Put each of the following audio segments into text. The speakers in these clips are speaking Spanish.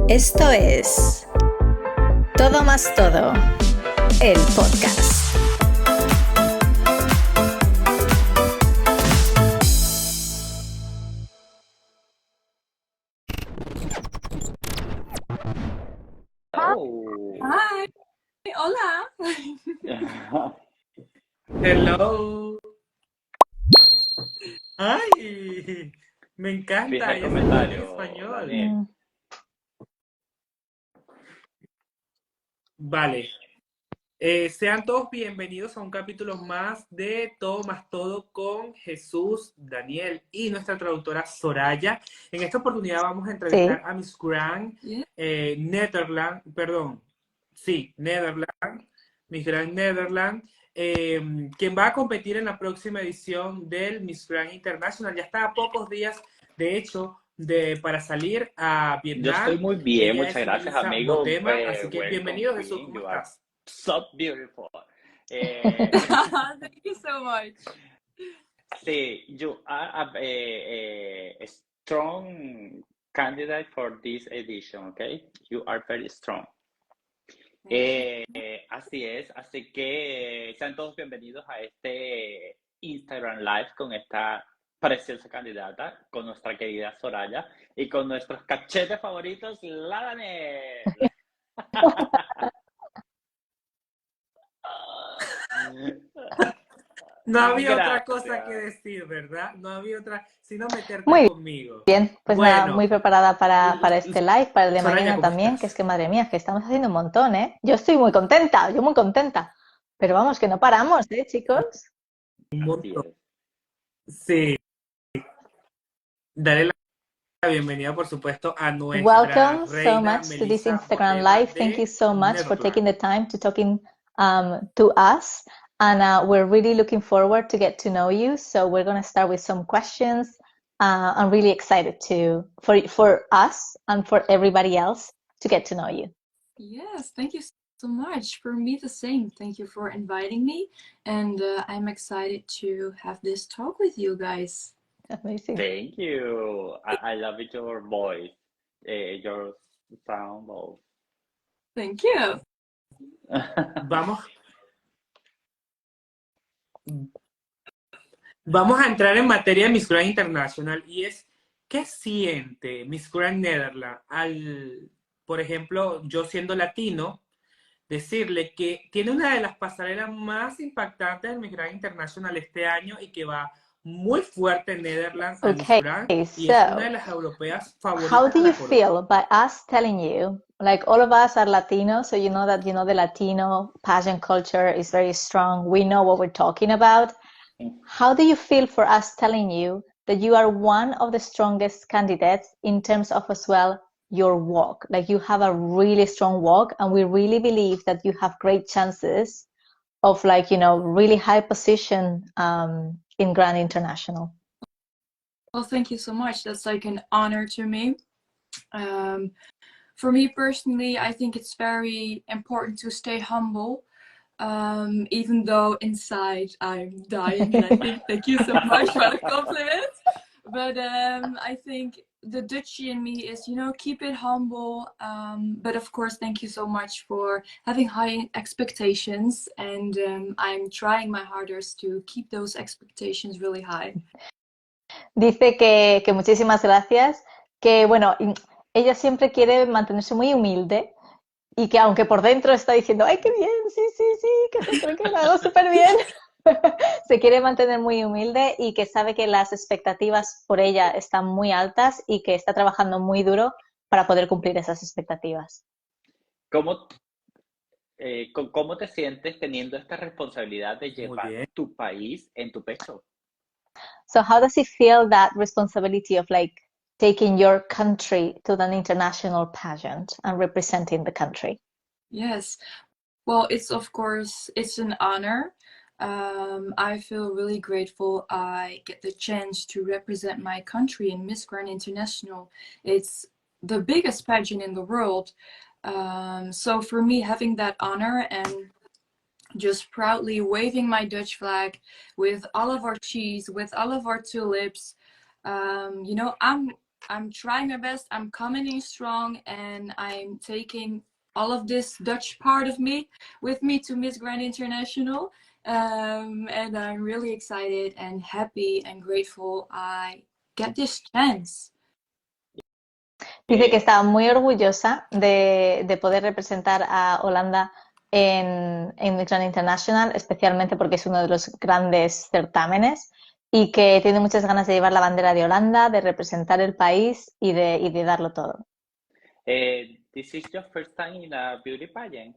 Esto es Todo Más Todo, el podcast. Oh. Hi. Hola. Hello. Ay, me encanta. Fija el ella se comentario, habla en español. Daniel. Vale. Sean todos bienvenidos a un capítulo más de Todo Más Todo con Jesús, Daniel y nuestra traductora Soraya. En esta oportunidad vamos a entrevistar a Miss Grand Netherlands, Miss Grand Netherlands, quien va a competir en la próxima edición del Miss Grand International. Ya está a pocos días, de hecho, para salir a Vietnam. Yo estoy muy bien, Ella muchas es gracias, Melissa amigo. Bottema, así que Welcome, bienvenido, Jesús, Queen. ¿cómo You are estás? so beautiful. Thank you so much. See, you are a strong candidate for this edition, okay? You are very strong. Así es, así que sean todos bienvenidos a este Instagram Live con esta preciosa candidata, con nuestra querida Soraya y con nuestros cachetes favoritos, la Daniel. No había otra Gracias. cosa que decir, ¿verdad? No había otra, sino meterte Muy conmigo. bien, pues Bueno, nada, muy preparada para este live, para el de Soraya, mañana ¿cómo también, estás? que es que madre mía, que estamos haciendo un montón, ¿eh? Yo estoy muy contenta, pero vamos, que no paramos, ¿eh, chicos? Un Así montón. es. Sí, dale la bienvenida, por supuesto, a nuestra Welcome so reina much to this Melissa Instagram Bottema live. Thank you de so much for taking Netherlands. the time to talking to us. And we're really looking forward to get to know you. So we're going to start with some questions. I'm really excited for us and for everybody else to get to know you. Yes, thank you so much. For me, the same. Thank you for inviting me. And I'm excited to have this talk with you guys. Amazing. Thank you. I love your voice, your sound voice. Thank you. Vamos a entrar en materia de Miss Grand International y es, ¿qué siente Miss Grand Netherlands al, por ejemplo, yo siendo latino, decirle que tiene una de las pasarelas más impactantes del Miss Grand International este año y que va muy fuerte en Netherlands a Miss Grand y es una de las europeas favoritas? How do you feel by us telling you, like all of us are Latinos, so you know that, the Latino pageant culture is very strong. We know what we're talking about. How do you feel for us telling you that you are one of the strongest candidates in terms of as well your walk? Like you have a really strong walk, and we really believe that you have great chances of really high position in Grand International. Well, thank you so much. That's like an honor to me. For me personally, I think it's very important to stay humble. Even though inside I'm dying, and I think thank you so much for the compliment. But I think the Dutchie in me is, keep it humble. But of course, thank you so much for having high expectations, and I'm trying my hardest to keep those expectations really high. Dice que muchísimas gracias, que bueno, ella siempre quiere mantenerse muy humilde. Y que aunque por dentro está diciendo, ¡ay, qué bien! Sí, que se cree que lo hago súper bien. Se quiere mantener muy humilde y que sabe que las expectativas por ella están muy altas y que está trabajando muy duro para poder cumplir esas expectativas. ¿Cómo te sientes teniendo esta responsabilidad de llevar tu país en tu pecho? So how does it feel, that responsibility of taking your country to an international pageant and representing the country? Yes, well, it's an honor. I feel really grateful I get the chance to represent my country in Miss Grand International. It's the biggest pageant in the world. So for me, having that honor and just proudly waving my Dutch flag with all of our cheese, with all of our tulips, I'm I'm trying my best. I'm coming in strong, and I'm taking all of this Dutch part of me with me to Miss Grand International. And I'm really excited and happy and grateful I get this chance. Dice que está muy orgullosa de poder representar a Holanda en Miss Grand International, especialmente porque es uno de los grandes certámenes y que tiene muchas ganas de llevar la bandera de Holanda, de representar el país y de darlo todo. This is your first time in a beauty pageant?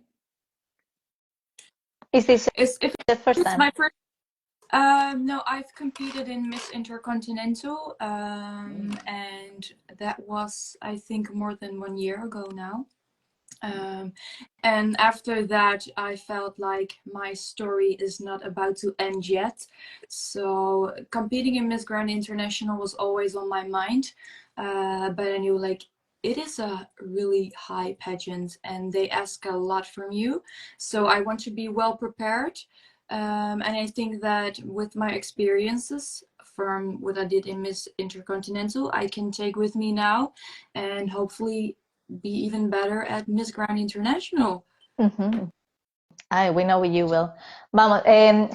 Is this If the first it's time? my first, no, I've competed in Miss InterContinental, and that was, I think, more than 1 year ago now. And after that, I felt like my story is not about to end yet. So competing in Miss Grand International was always on my mind, but I knew like it is a really high pageant and they ask a lot from you. So I want to be well prepared. And I think that with my experiences from what I did in Miss InterContinental, I can take with me now and hopefully be even better at Miss Grand International. Uh-huh. Ay, we know you will. Vamos,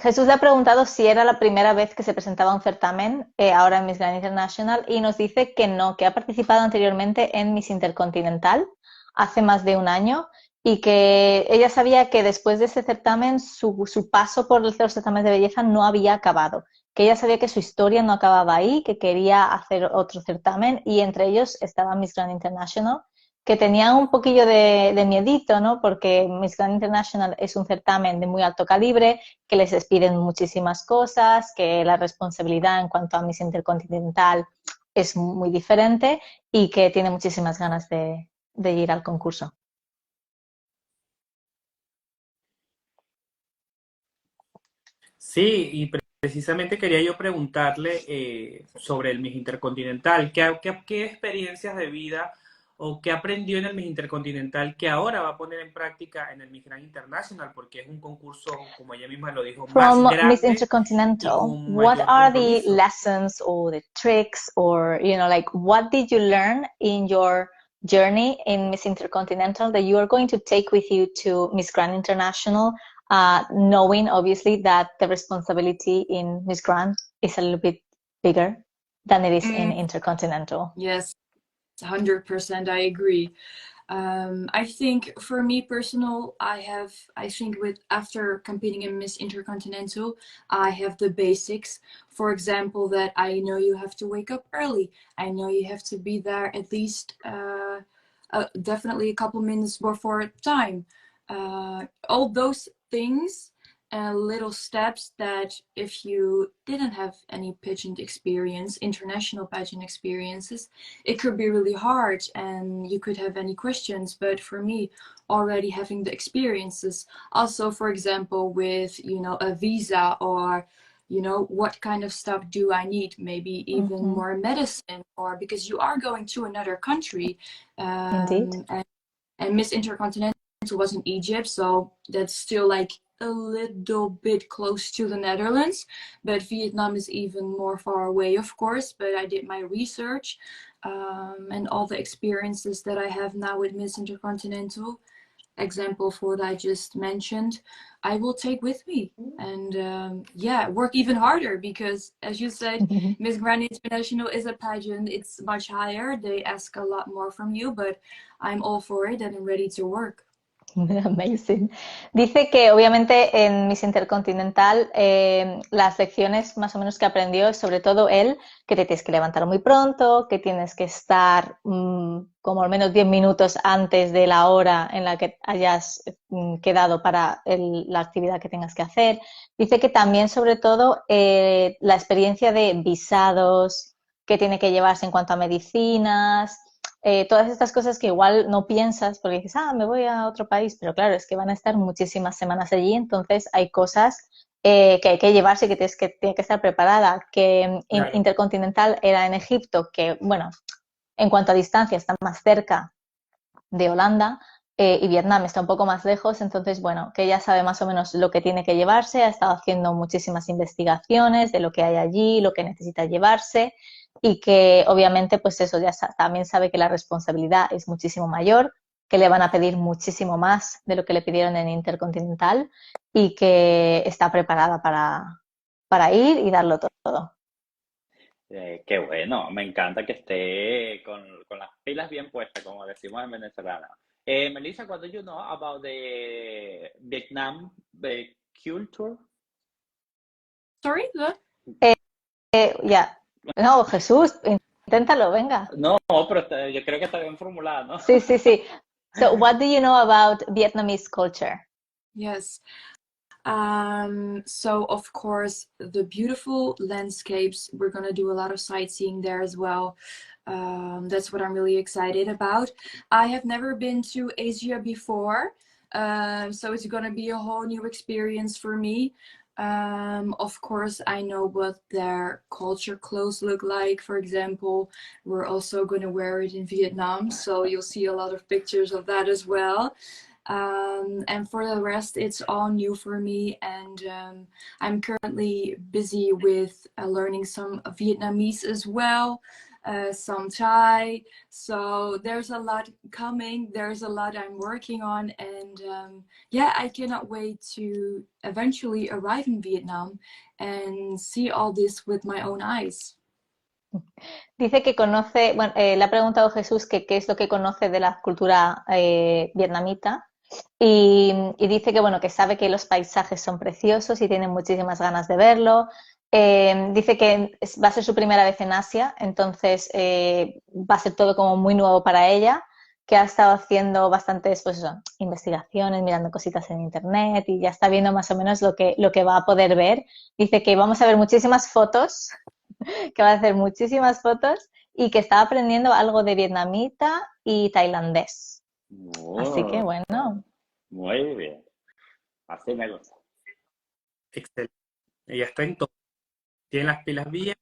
Jesús le ha preguntado si era la primera vez que se presentaba un certamen ahora en Miss Grand International y nos dice que no, que ha participado anteriormente en Miss InterContinental hace más de 1 año y que ella sabía que después de ese certamen su paso por los certámenes de belleza no había acabado, que ella sabía que su historia no acababa ahí, que quería hacer otro certamen y entre ellos estaba Miss Grand International, que tenía un poquillo de miedito, ¿no? Porque Miss Grand International es un certamen de muy alto calibre, que les piden muchísimas cosas, que la responsabilidad en cuanto a Miss InterContinental es muy diferente y que tiene muchísimas ganas de ir al concurso. Sí, y precisamente quería yo preguntarle sobre el Miss Intercontinental. ¿Qué experiencias de vida o qué aprendió en el Miss Intercontinental que ahora va a poner en práctica en el Miss Grand International? Porque es un concurso, como ella misma lo dijo, más From grande Miss Intercontinental, y con what mayor are the compromiso. lessons or the tricks or, you know, like what did you learn in your journey in Miss Intercontinental that you are going to take with you to Miss Grand International, knowing obviously that the responsibility in Miss Grand is a little bit bigger than it is in Intercontinental? Yes, 100%, I agree. I think for me personal, I think after competing in Miss Intercontinental, I have the basics. For example, that I know you have to wake up early. I know you have to be there at least definitely a couple minutes before time. All those things and little steps that if you didn't have any pageant experience, international pageant experiences, it could be really hard and you could have any questions. But for me, already having the experiences, also, for example, with, you know, a visa or, you know, what kind of stuff do I need? Maybe even more medicine, or because you are going to another country. Indeed. And Miss Intercontinental was in Egypt, so that's still like a little bit close to the Netherlands, but Vietnam is even more far away, of course. But I did my research and all the experiences that I have now with Miss Intercontinental, example for what I just mentioned, I will take with me and yeah, work even harder because, as you said, Miss Grand International is a pageant. It's much higher. They ask a lot more from you, but I'm all for it and I'm ready to work. Amazing. Dice que obviamente en Miss Intercontinental las lecciones más o menos que aprendió es sobre todo él, que te tienes que levantar muy pronto, que tienes que estar como al menos 10 minutos antes de la hora en la que hayas quedado para la actividad que tengas que hacer. Dice que también sobre todo la experiencia de visados que tiene que llevarse en cuanto a medicinas, todas estas cosas que igual no piensas porque dices, me voy a otro país, pero claro, es que van a estar muchísimas semanas allí, entonces hay cosas que hay que llevarse y que tiene que estar preparada, que Claro. Intercontinental era en Egipto, que bueno, en cuanto a distancia está más cerca de Holanda, y Vietnam está un poco más lejos, entonces bueno, que ella sabe más o menos lo que tiene que llevarse, ha estado haciendo muchísimas investigaciones de lo que hay allí, lo que necesita llevarse. y que obviamente pues eso ya también sabe que la responsabilidad es muchísimo mayor, que le van a pedir muchísimo más de lo que le pidieron en Intercontinental y que está preparada para ir y darlo todo. Qué bueno, me encanta que esté con las pilas bien puestas, como decimos en venezolano. Melissa, what do you know about the Vietnam culture? Sorry, the? Ya. No, Jesús, inténtalo, venga. No, pero yo creo que está bien formulado, ¿no? Sí, sí, sí. So, what do you know about Vietnamese culture? Yes. So of course the beautiful landscapes, we're gonna do a lot of sightseeing there as well. That's what I'm really excited about. I have never been to Asia before, so it's gonna be a whole new experience for me. Of course, I know what their culture clothes look like. For example, we're also gonna wear it in Vietnam, so you'll see a lot of pictures of that as well. And for the rest, it's all new for me, and I'm currently busy with learning some Vietnamese as well, some Thai. So there's a lot coming, there's a lot I'm working on, and yeah, I cannot wait to eventually arrive in Vietnam and see all this with my own eyes. Dice que conoce, bueno, le ha preguntado Jesús que qué es lo que conoce de la cultura vietnamita y dice que, bueno, que sabe que los paisajes son preciosos y tiene muchísimas ganas de verlo. Dice que va a ser su primera vez en Asia, entonces va a ser todo como muy nuevo para ella, que ha estado haciendo bastantes pues eso, investigaciones, mirando cositas en internet y ya está viendo más o menos lo que va a poder ver. Dice que vamos a ver muchísimas fotos, que va a hacer muchísimas fotos y que está aprendiendo algo de vietnamita y tailandés. Así que bueno. Muy bien. Así me gusta. Excelente. Ella está en todo. Tiene las pilas bien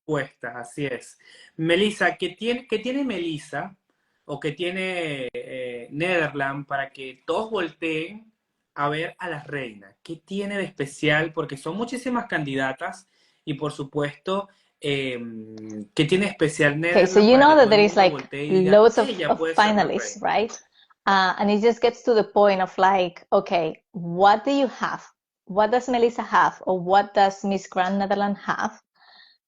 puestas, así es. Melissa, ¿qué tiene Melissa o qué tiene Netherlands para que todos volteen a ver a la reina? ¿Qué tiene de especial? Porque son muchísimas candidatas y por supuesto, ¿qué tiene especial Netherlands? Okay, so you know that there is mundo like voltee y diga, loads ella of puede ser la finalists, reina? right? And it just gets to the point of like, okay, what do you have? What does Melissa have, or what does Miss Grand Netherlands have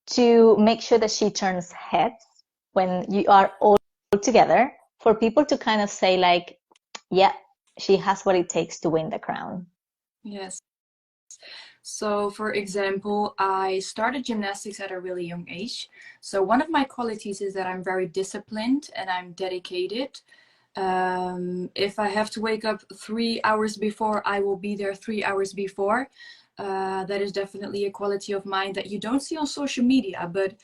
to make sure that she turns heads when you are all together, for people to kind of say like, yeah, she has what it takes to win the crown? Yes. So for example, I started gymnastics at a really young age. So one of my qualities is that I'm very disciplined and I'm dedicated. If I have to wake up 3 hours before, I will be there 3 hours before. That is definitely a quality of mine that you don't see on social media, but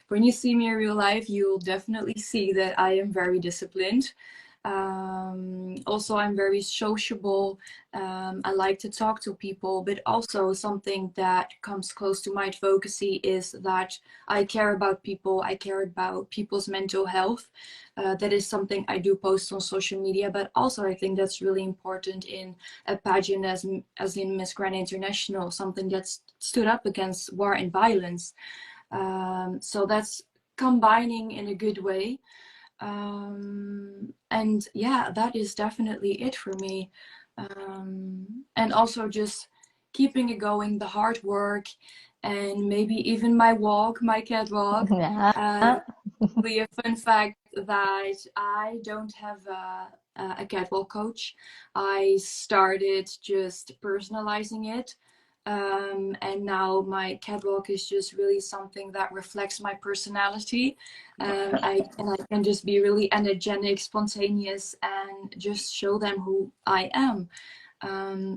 when you see me in real life, you'll definitely see that I am very disciplined. Also, I'm very sociable. I like to talk to people, but also something that comes close to my advocacy is that I care about people. I care about people's mental health. That is something I do post on social media, but also I think that's really important in a pageant as in Miss Grand International, something that's stood up against war and violence. So that's combining in a good way. And yeah, that is definitely it for me. And also just keeping it going, the hard work, and maybe even my walk, my catwalk. Really a fun fact that I don't have a catwalk coach. I started just personalizing it. And now my catwalk is just really something that reflects my personality. I can just be really energetic, spontaneous, and just show them who I am.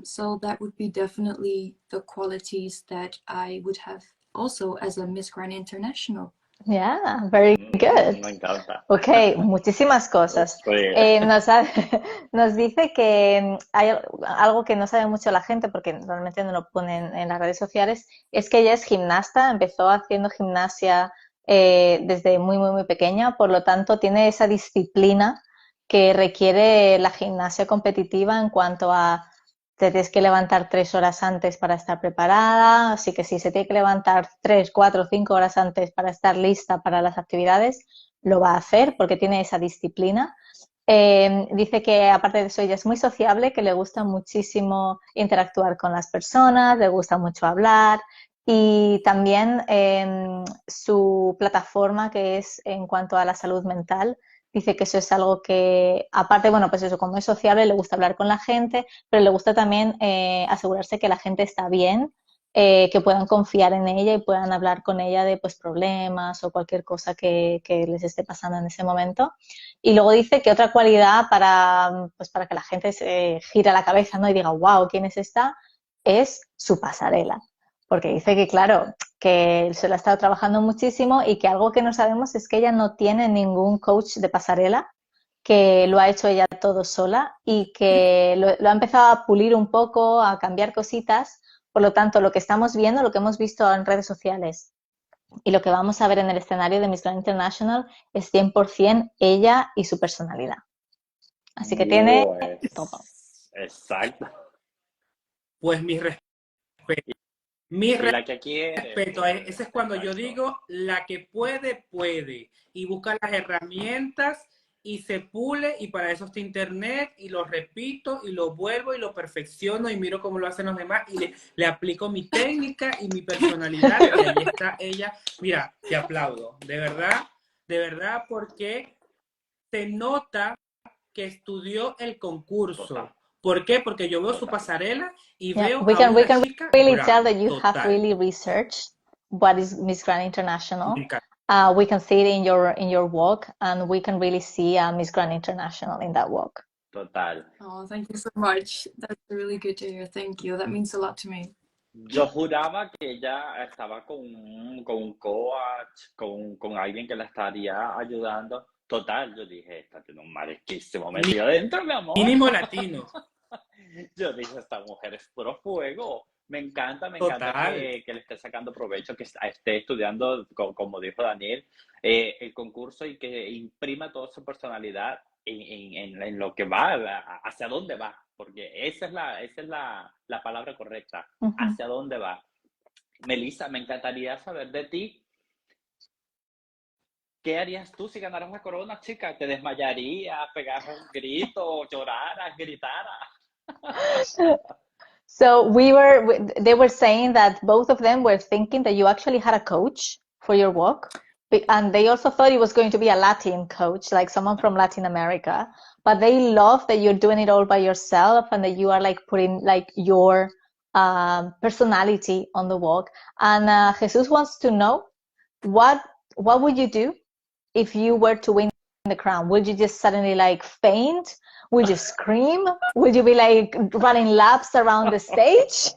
So that would be definitely the qualities that I would have also as a Miss Grand International. Yeah, very good. Me encanta. Ok, muchísimas cosas. Nos dice que hay algo que no sabe mucho la gente, porque normalmente no lo ponen en las redes sociales, es que ella es gimnasta, empezó haciendo gimnasia desde muy, muy, muy pequeña, por lo tanto tiene esa disciplina que requiere la gimnasia competitiva en cuanto a te tienes que levantar 3 horas antes para estar preparada, así que si se tiene que levantar 3, 4, 5 horas antes para estar lista para las actividades, lo va a hacer porque tiene esa disciplina. Dice que aparte de eso ella es muy sociable, que le gusta muchísimo interactuar con las personas, le gusta mucho hablar y también su plataforma que es en cuanto a la salud mental, dice que eso es algo que, aparte, bueno, pues eso, como es sociable, le gusta hablar con la gente, pero le gusta también asegurarse que la gente está bien, que puedan confiar en ella y puedan hablar con ella de pues problemas o cualquier cosa que les esté pasando en ese momento. Y luego dice que otra cualidad pues para que la gente se gire la cabeza, ¿no? Y diga, wow, ¿quién es esta? Es su pasarela. Porque dice que, claro, que se lo ha estado trabajando muchísimo y que algo que no sabemos es que ella no tiene ningún coach de pasarela, que lo ha hecho ella todo sola y que lo ha empezado a pulir un poco, a cambiar cositas. Por lo tanto, lo que estamos viendo, lo que hemos visto en redes sociales y lo que vamos a ver en el escenario de Miss Grand International es 100% ella y su personalidad. Así que tiene todo. Exacto. Pues mi respeto. Mi Y la que quiere. respeto, ese es cuando yo digo, la que puede, puede. Y busca las herramientas y se pule, y para eso está internet, y lo repito, y lo vuelvo, y lo perfecciono, y miro cómo lo hacen los demás, y le aplico mi técnica y mi personalidad, y ahí está ella. Mira, te aplaudo, de verdad, porque se nota que estudió el concurso. ¿Por qué? Porque yo veo su pasarela y veo we a can una chica really brava, tell that you total. have really researched what is Miss Grand International. Me encanta. We can see it in your walk, and we can really see Miss Grand International in that walk. Total. Oh, thank you so much. That's really good to hear. Thank you. That means a lot to me. Yo juraba que ella estaba con un coach, con alguien que la estaría ayudando. Total, yo dije, esta tiene un marisquísimo metido adentro, mi amor. Mínimo latino. Yo dije, esta mujer es puro fuego. Me encanta Total. que le esté sacando provecho, que esté estudiando, como dijo Daniel, el concurso y que imprima toda su personalidad en lo que va, hacia dónde va, porque esa es la palabra correcta, hacia dónde va. Melissa, me encantaría saber de ti. ¿Qué harías tú si ganaras la corona, chica? ¿Te desmayarías, pegaras un grito, lloraras, gritaras? So they were saying that both of them were thinking that you actually had a coach for your walk. And they also thought it was going to be a Latin coach, like someone from Latin America. But they love that you're doing it all by yourself and that you are like putting like your personality on the walk. And Jesus wants to know what would you do if you were to win the crown? Would you just suddenly like faint? Would you scream? Would you be like running laps around the stage?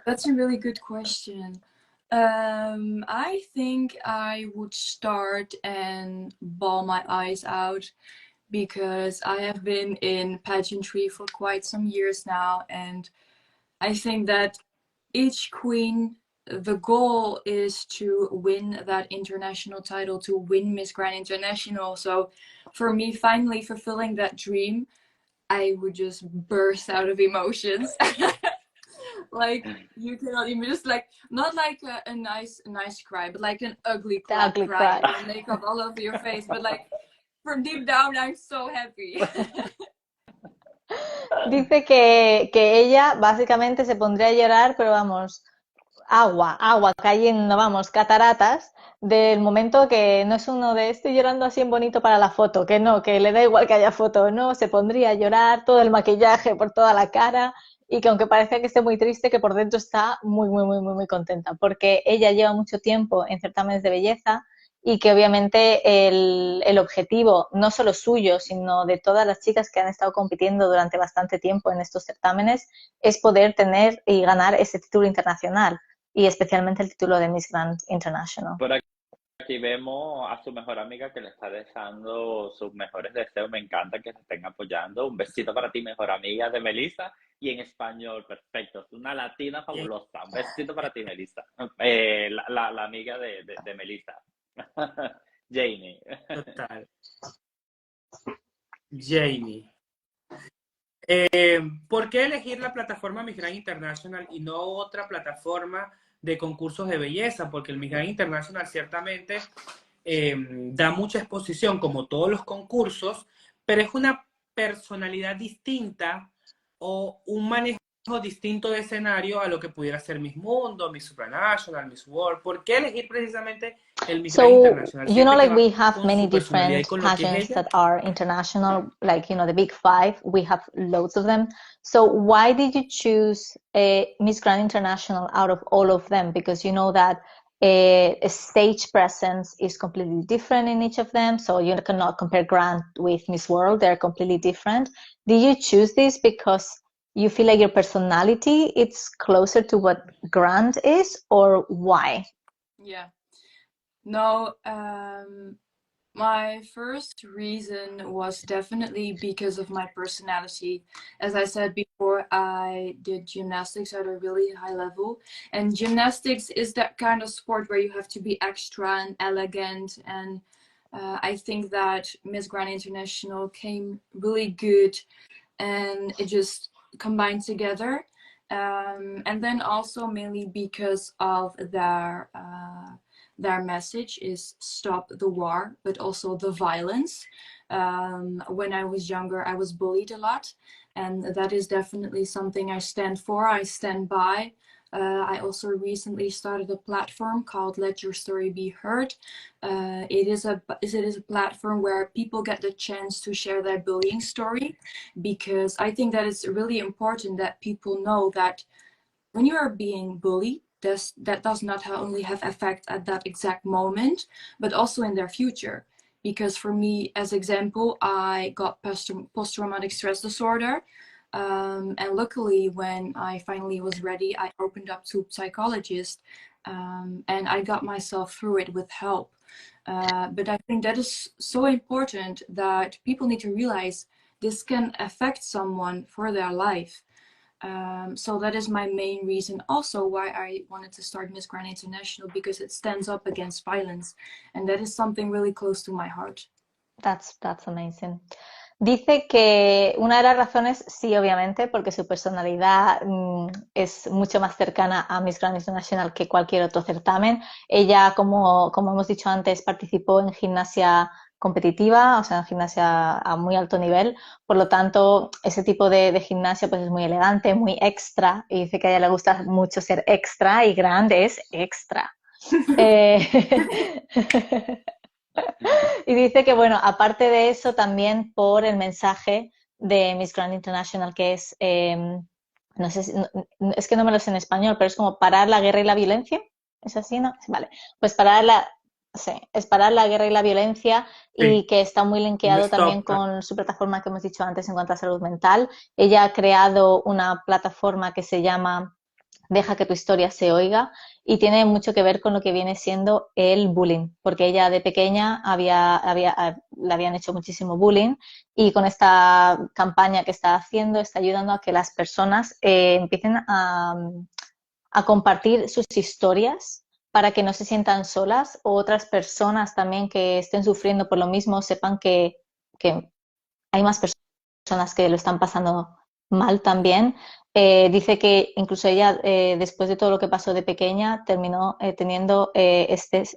That's a really good question. I think I would start and bawl my eyes out because I have been in pageantry for quite some years now, and I think that each queen, the goal is to win that international title, to win Miss Grand International. So for me, finally fulfilling that dream, I would just burst out of emotions. Like, you cannot even, just like, not like a nice cry, but like an ugly cry. With makeup all over your face, but like from deep down, I'm so happy. Dice que ella básicamente se pondría a llorar, pero vamos, agua cayendo, vamos, cataratas, del momento que no es uno de estoy llorando así en bonito para la foto, que no, que le da igual que haya foto, no, se pondría a llorar, todo el maquillaje por toda la cara, y que aunque parece que esté muy triste, que por dentro está muy contenta, porque ella lleva mucho tiempo en certámenes de belleza y que obviamente el objetivo, no solo suyo, sino de todas las chicas que han estado compitiendo durante bastante tiempo en estos certámenes, es poder tener y ganar ese título internacional, y especialmente el título de Miss Grand International. Por aquí vemos a su mejor amiga que le está deseando sus mejores deseos. Me encanta que se estén apoyando. Un besito para ti, mejor amiga de Melissa. Y en español, perfecto. Es una latina fabulosa. Un besito para ti, Melissa. La amiga de Melissa. Jamie. Total. Jamie. ¿Por qué elegir la plataforma Miss Grand International y no otra plataforma de concursos de belleza? Porque el Miss Grand International ciertamente da mucha exposición, como todos los concursos, pero es una personalidad distinta o un manejo distinto de escenario a lo que pudiera ser Miss Mundo, Miss Supranational, Miss World. ¿Por qué elegir precisamente el Miss Grand So, International? you know, ¿Siente que like va we have con many su personalidad y different con lo que es pageants ella? that are international, like, you know, the big five, we have loads of them. So why did you choose Miss Grand International out of all of them? Because you know that a stage presence is completely different in each of them. So you cannot compare Grand with Miss World. They're completely different. Did you choose this because you feel like your personality it's closer to what Grand is, or why? Yeah. No, my first reason was definitely because of my personality. As I said before, I did gymnastics at a really high level, and gymnastics is that kind of sport where you have to be extra and elegant, and I think that Miss Grand International came really good, and it just combined together. And then also mainly because of their message is stop the war, but also the violence. When I was younger, I was bullied a lot, and that is definitely something I stand for, I stand by. I also recently started a platform called Let Your Story Be Heard. It is a platform where people get the chance to share their bullying story, because I think that it's really important that people know that when you are being bullied, that does not only have effect at that exact moment, but also in their future. Because for me, as example, I got post-traumatic stress disorder. And luckily, when I finally was ready, I opened up to a psychologist, and I got myself through it with help. But I think that is so important that people need to realize this can affect someone for their life. So that is my main reason also why I wanted to start Miss Grand International, because it stands up against violence, and that is something really close to my heart. That's amazing. Dice que una de las razones, sí, obviamente, porque su personalidad es mucho más cercana a Miss Grand International que cualquier otro certamen. Ella, como hemos dicho antes, participó en gimnasia competitiva, o sea, en gimnasia a muy alto nivel. Por lo tanto, ese tipo de gimnasia pues es muy elegante, muy extra. Y dice que a ella le gusta mucho ser extra, y grande es extra. Y dice que, bueno, aparte de eso, también por el mensaje de Miss Grand International, que es, no sé, es que no me lo sé en español, pero es como parar la guerra y la violencia. ¿Es así, no? Vale. Pues sí, es parar la guerra y la violencia, y Sí, que está muy un linkeado también stop. con su plataforma que hemos dicho antes en cuanto a salud mental. Ella ha creado una plataforma que se llama Deja que tu historia se oiga, y tiene mucho que ver con lo que viene siendo el bullying, porque ella de pequeña le habían hecho muchísimo bullying, y con esta campaña que está haciendo está ayudando a que las personas empiecen a compartir sus historias para que no se sientan solas, o otras personas también que estén sufriendo por lo mismo sepan que hay más personas que lo están pasando mal también. Dice que incluso ella, después de todo lo que pasó de pequeña, terminó teniendo estrés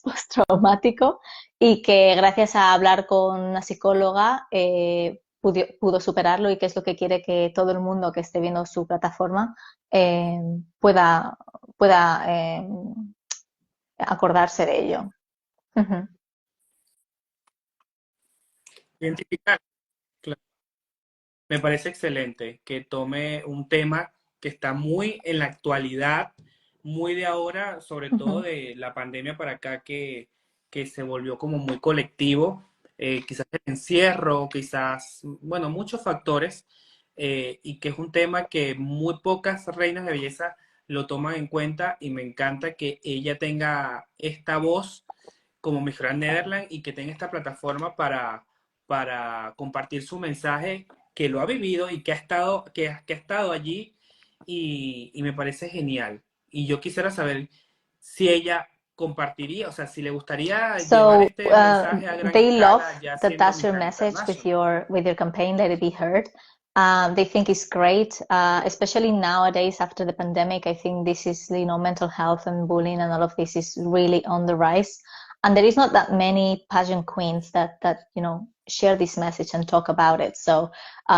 postraumático, y que gracias a hablar con una psicóloga pudo superarlo, y que es lo que quiere que todo el mundo que esté viendo su plataforma eh, pueda acordarse de ello. Uh-huh. Identificar. Claro. Me parece excelente que tome un tema que está muy en la actualidad, muy de ahora, sobre todo de la pandemia para acá, que se volvió como muy colectivo. Quizás el encierro, quizás, bueno, muchos factores, y que es un tema que muy pocas reinas de belleza lo toman en cuenta, y me encanta que ella tenga esta voz como Miss Grand Netherlands y que tenga esta plataforma para compartir su mensaje, que lo ha vivido y que ha estado allí, y me parece genial. Y yo quisiera saber si ella compartiría, o sea, si le gustaría llevar So este mensaje a gran they love escala, ya that siendo that's Miss your Grand message International. with your campaign, Let It Be Heard. They think it's great, especially nowadays after the pandemic. I think this is, mental health and bullying and all of this is really on the rise. And there is not that many pageant queens that share this message and talk about it. So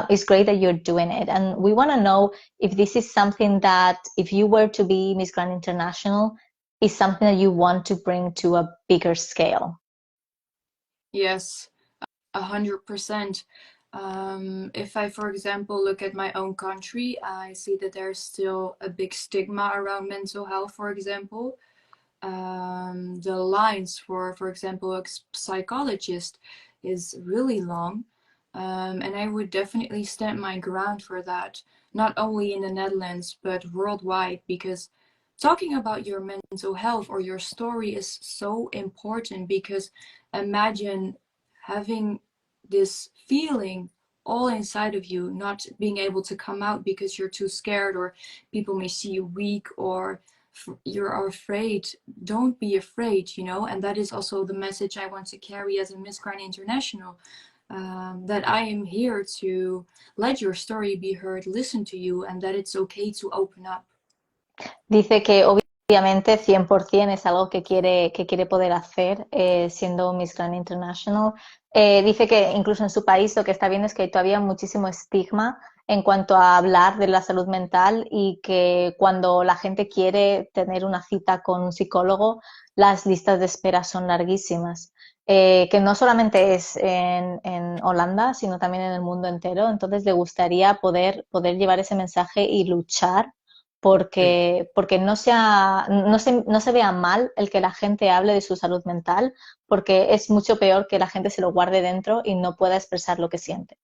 it's great that you're doing it. And we want to know if this is something that, if you were to be Miss Grand International, is something that you want to bring to a bigger scale. Yes, 100%. If I, for example, look at my own country, I see that there's still a big stigma around mental health, for example. The lines for example, a psychologist is really long. And I would definitely stand my ground for that, not only in the Netherlands, but worldwide, because talking about your mental health or your story is so important. Because imagine having this feeling all inside of you, not being able to come out because you're too scared, or people may see you weak, or you're afraid. Don't be afraid, and that is also the message I want to carry as a Miss Grand International. That I am here to let your story be heard, listen to you, and that it's okay to open up. Dice que obviamente 100% es algo que quiere poder hacer siendo Miss Grand International. Dice que incluso en su país lo que está viendo es que hay todavía muchísimo estigma en cuanto a hablar de la salud mental, y que cuando la gente quiere tener una cita con un psicólogo, las listas de espera son larguísimas. Que no solamente es en Holanda, sino también en el mundo entero. Entonces le gustaría poder llevar ese mensaje y luchar porque no se vea mal el que la gente hable de su salud mental, porque es mucho peor que la gente se lo guarde dentro y no pueda expresar lo que siente.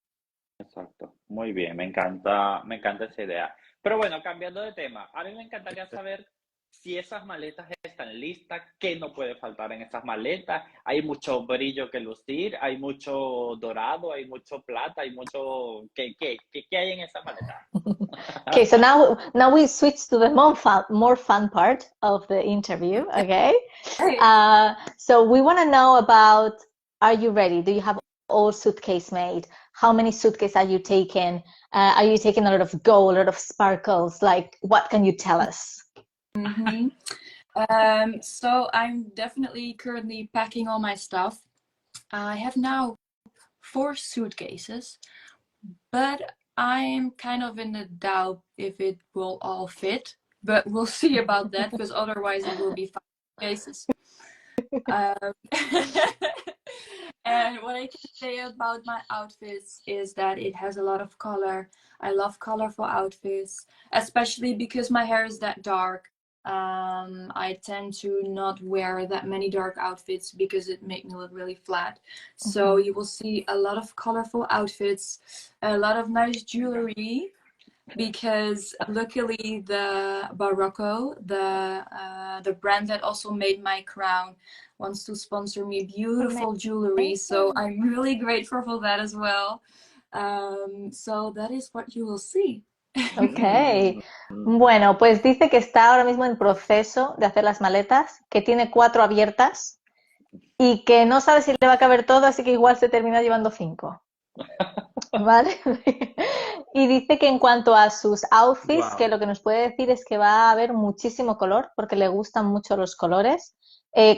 Exacto, muy bien, me encanta esa idea. Pero bueno, cambiando de tema, a mí me encantaría saber si esas maletas están listas, qué no puede faltar en esas maletas. Hay mucho brillo que lucir, hay mucho dorado, hay mucho plata, hay mucho... ¿Qué hay en esa maleta? Okay, so now we switch to the more fun part of the interview, okay? So we want to know about, are you ready? Do you have all suitcase made? How many suitcases are you taking? Are you taking a lot of gold, a lot of sparkles? Like, what can you tell us? So I'm definitely currently packing all my stuff. I have now 4 suitcases, but I'm kind of in the doubt if it will all fit, but we'll see about that, because otherwise it will be 5 suitcases. And what I can say about my outfits is that it has a lot of color. I love colorful outfits, especially because my hair is that dark. I tend to not wear that many dark outfits because it makes me look really flat. So you will see a lot of colorful outfits, a lot of nice jewelry, because luckily the Barocco, the brand that also made my crown, wants to sponsor me beautiful jewelry. So I'm really grateful for that as well. So that is what you will see. Ok. Bueno, pues dice que está ahora mismo en proceso de hacer las maletas, que tiene 4 abiertas y que no sabe si le va a caber todo, así que igual se termina llevando 5. ¿Vale? Y dice que en cuanto a sus outfits, Wow. que lo que nos puede decir es que va a haber muchísimo color, porque le gustan mucho los colores,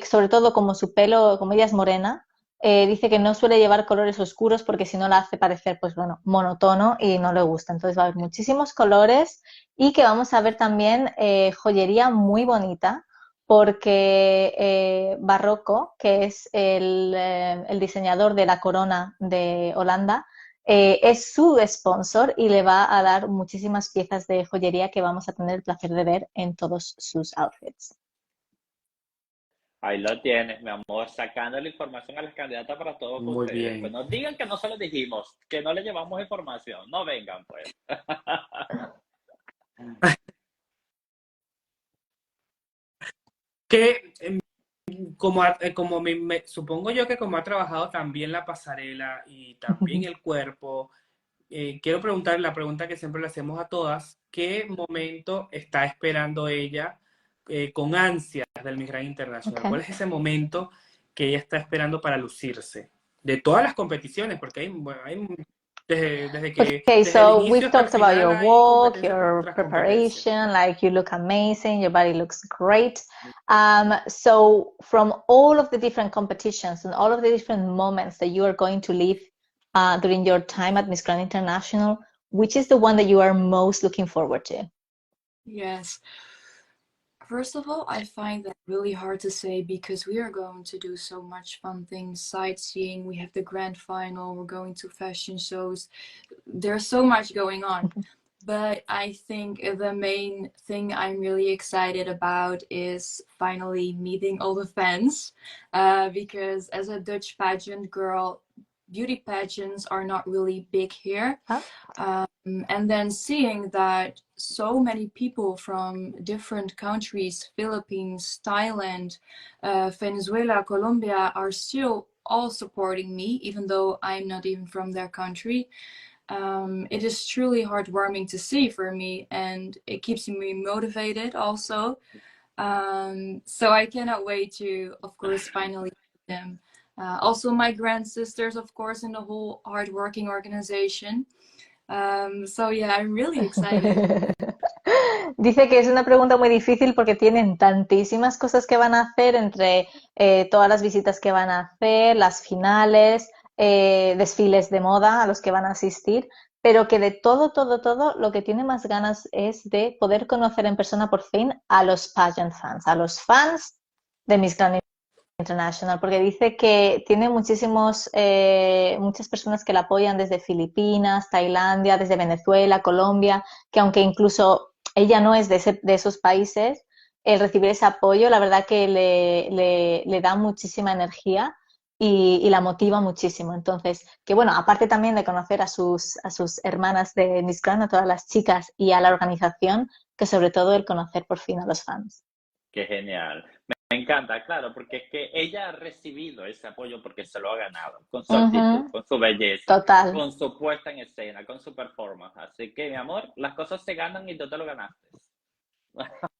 sobre todo como su pelo, como ella es morena, dice que no suele llevar colores oscuros porque si no la hace parecer, pues bueno, monotono y no le gusta. Entonces va a haber muchísimos colores, y que vamos a ver también joyería muy bonita, porque Barroco, que es el diseñador de la corona de Holanda, es su sponsor y le va a dar muchísimas piezas de joyería que vamos a tener el placer de ver en todos sus outfits. Ahí lo tienes, mi amor, sacando la información a las candidatas para todos Muy ustedes. bien. Pues no digan que no se lo dijimos, que no le llevamos información. No vengan, pues. Que supongo yo que como ha trabajado también la pasarela y también el cuerpo, quiero preguntar la pregunta que siempre le hacemos a todas: ¿qué momento está esperando ella con ansias del Miss Grand International? Okay. ¿Cuál es ese momento que ella está esperando para lucirse? De todas las competiciones, porque desde Okay, el so inicio we've hasta el talked about final your hay walk, competencia your tras competencia. preparation, like you look amazing, your body looks great. So from all of the different competitions and all of the different moments that you are going to live during your time at Miss Grand International, which is the one that you are most looking forward to? Yes. First of all, I find that really hard to say because we are going to do so much fun things, sightseeing, we have the grand final, we're going to fashion shows. There's so much going on. But I think the main thing I'm really excited about is finally meeting all the fans. Because as a Dutch pageant girl, beauty pageants are not really big here. Huh? And then seeing that so many people from different countries, Philippines, Thailand, Venezuela, Colombia, are still all supporting me, even though I'm not even from their country. It is truly heartwarming to see for me, and it keeps me motivated also. So I cannot wait to, of course, finally meet them. Also my grand sisters, of course, in the whole hardworking organization. So yeah, I'm really excited. Dice que es una pregunta muy difícil porque tienen tantísimas cosas que van a hacer entre todas las visitas que van a hacer, las finales, desfiles de moda a los que van a asistir, pero que de todo, lo que tiene más ganas es de poder conocer en persona por fin a los pageant fans, a los fans de Miss Grand International, porque dice que tiene muchas personas que la apoyan desde Filipinas, Tailandia, desde Venezuela, Colombia, que aunque incluso ella no es de esos países, el recibir ese apoyo, la verdad que le da muchísima energía y la motiva muchísimo. Entonces, que bueno, aparte también de conocer a sus hermanas de Miss Grand, a todas las chicas y a la organización, que sobre todo el conocer por fin a los fans. Qué genial. Me encanta, claro, porque es que ella ha recibido ese apoyo porque se lo ha ganado, con su actitud, con su belleza, Total. con su puesta en escena, con su performance. Así que, mi amor, las cosas se ganan y tú te lo ganaste.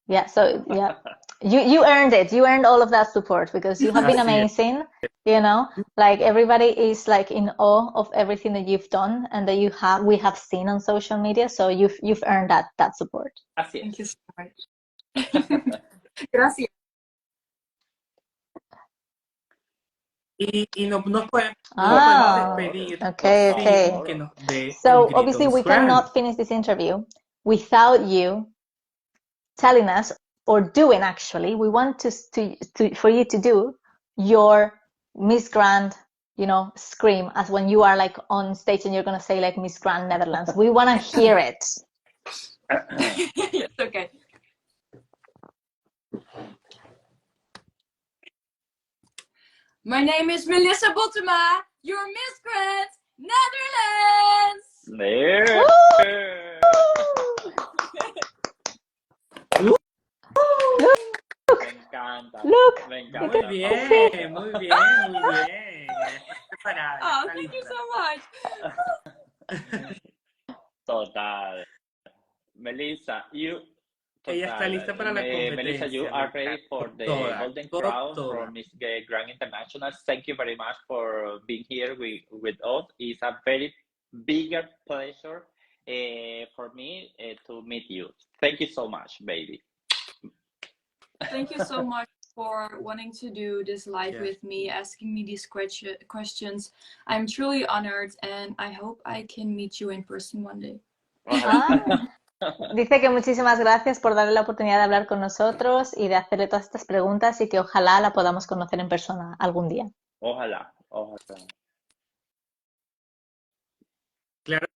Yeah, so yeah, you earned it. You earned all of that support because you have been amazing. You know, like everybody is like in awe of everything that you've done and that we have seen on social media. So you've earned that support. Así es. Thank you so much. Gracias. Y no nos podemos despedir. Okay. So obviously we cannot finish this interview without you telling us or doing actually. We want for you to do your Miss Grand, scream as when you are like on stage and you're gonna say like Miss Grand Netherlands. We want to hear it. Yes, okay. My name is Melissa Bottema, your Miss Grand Netherlands! Me encanta. Look. Me encanta. Muy bien. Oh, thank you so much. Total. Melissa, ella está lista para la competencia. Melissa, you are ready for the Golden Crown from Miss Grand International. Thank you very much for being here with us. It's a very bigger pleasure for me to meet you. Thank you so much, baby. Thank you so much for wanting to do this live with me, asking me these questions. I'm truly honored and I hope I can meet you in person one day. Dice que muchísimas gracias por darle la oportunidad de hablar con nosotros y de hacerle todas estas preguntas y que ojalá la podamos conocer en persona algún día. Ojalá. Claro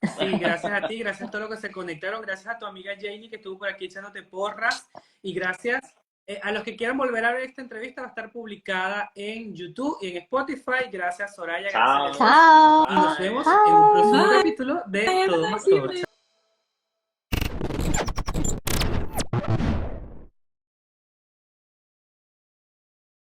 que sí, gracias a ti, gracias a todos los que se conectaron, gracias a tu amiga Janie que estuvo por aquí echándote porras y gracias a los que quieran volver a ver esta entrevista, va a estar publicada en YouTube y en Spotify. Gracias Soraya, gracias. Chao. Y nos vemos en un próximo capítulo de Todo Más Todo.